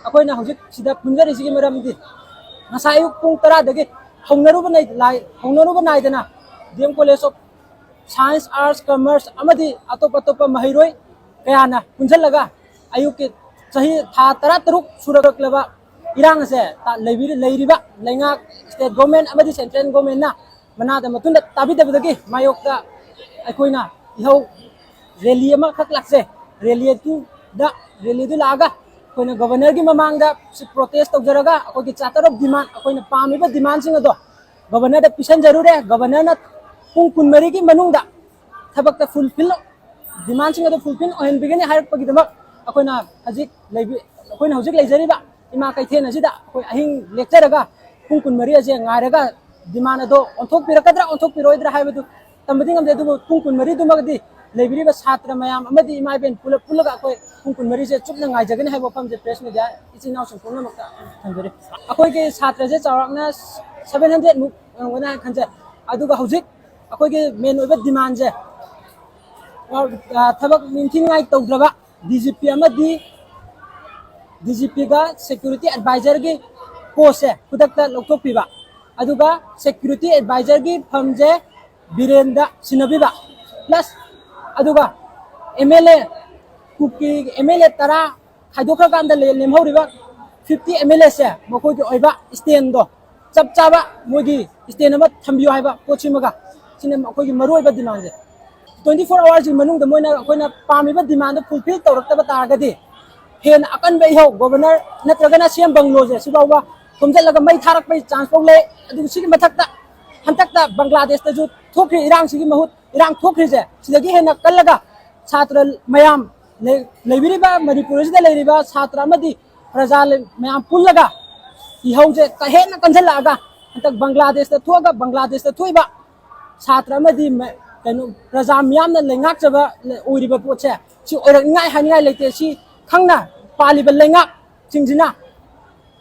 अखोइना हौजिक सिदा पुंजरिसिगी मरमदि ngasa ayuk pung 10 dagi hongnaruba naidana DM College of Science Arts Commerce amadi atop mahiroi kayana punjalaga ayuk ki sahi tha 13 suraklaba irang se ta leiriba lenga state government amadi central government na manada matunda tabidabagi mayokta akoina ihau rally ama khak lakse rally du laga अखोइना governor की ममांगदा protest तौजरगा अखोगी charter of demand अखोइना पामिबा demand सिंग अदो governor दा पिसन जरूरे गवर्नर ना पुंग कुनमरी की मनुंगदा थबकता फुलफिल डिमांड सिंग अदो फुलफिल ओहन बिगने हारपगी दमक अखोइना हजिक लेबि अखोइना हजिक लेजरिबा इमा कैथेन असिदा अखोइ अहिंग लेक्चरगा पुंग कुनमरी असे ngairaga डिमांड अदो ओंथोक पिरकद्रा ओंथोक पिरोइद्रा हाइबदु तंबदि ngam दु पुंग कुनमरी दुमगदि लेबिरिबा छात्र मयाम अमदि इमाइबेन पुलगा अखोइ पुंग कुनमरी से चुपना ngaijagन हाइबो फमजे प्रेस मीडिया इचिनाव संपूर्ण मक्ता थंजरे अखोइ के छात्र से चावरकना 700 मुक वना खंजे अदुगा हौजिक अखोइ के मेन ओइबा डिमांड जे थबक मिनथिंगाइ तौद्रबा डीजीपी अमदि डीजीपी गा सिक्योरिटी एडवाइजर की पोस्ट है खुदकता लौथोकपिबा अदुगा सिक्योरिटी एडवाइजर की फमजे बिरेंदा सिनबिबा प्लस अदुगा एमएलए कुकी एमएलए 10 खाइदोखा कांदा लेमहौरिबा 50 एमएलए से मखोइ के ओइबा स्टैंड दो चप चाबा मोगी स्टैंड अमा थंबियो हाइबा पोचिमगा सिने मखोइ की मरोइबा डिमांड जे 24 आवर्स की मनुंग द मोइना अखोइना पामिबा डिमांड फुलफिल तौरक्तबा तारगदि हेन अकन बे हो गवर्नर नत्रगना सीएम बंगलो जे सिबावा थुमजलगा मै थारक पे चांस पोले अदु सिगी मथक्ता हंतक्ता बांग्लादेश ता जो थोखि इरांग सिगी महूत इरांग थोखि जे सिदगी हेन कल्लगा छात्र मयाम लेबिरिबा मणिपुर से लेरिबा छात्र अमदि प्रजा मयाम पुल्लगा इहौजे कहेन कंजलागा हंतक बांग्लादेश ता थोगा बांग्लादेश ता थोइबा छात्र अमदि कनो प्रजा मयाम न लेंगाचबा ओइरिबा पोचे सि ओरंगाय हानिगाय लेते सि खंगना पालिबा लेंगा सिंजिना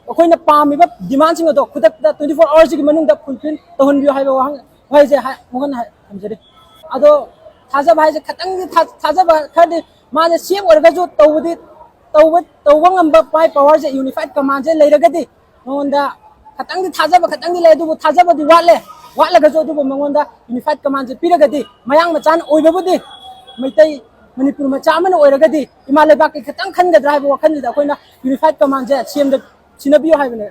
अखोइना पामिबा डिमांड सिंग अदो खुदकता 24 आवर्स की मनुंग दा फुलफिल तहनबियो हाइबा वहां होइजे मोहन हमजरे अदो थाजा भाइजे खतंग थाजा खदि माने सीएम ओरगजो तौबा ngamba पाइ पावर जे यूनिफाइड कमांड जे लेरगदि मोंदा खतंग थाजा ले दुबो थाजाबा दि वाटलगजो दुबो मोंदा यूनिफाइड कमांड जे पिरगदि मयांग मचान ओइबबुदि मैतै मणिपुर मचा मन ओइरगदि इमा लेबाक खतंग खनगद्रा हाइबो वखनदि अखोइना यूनिफाइड कमांड जे सीएम द सिनबियो हाइबने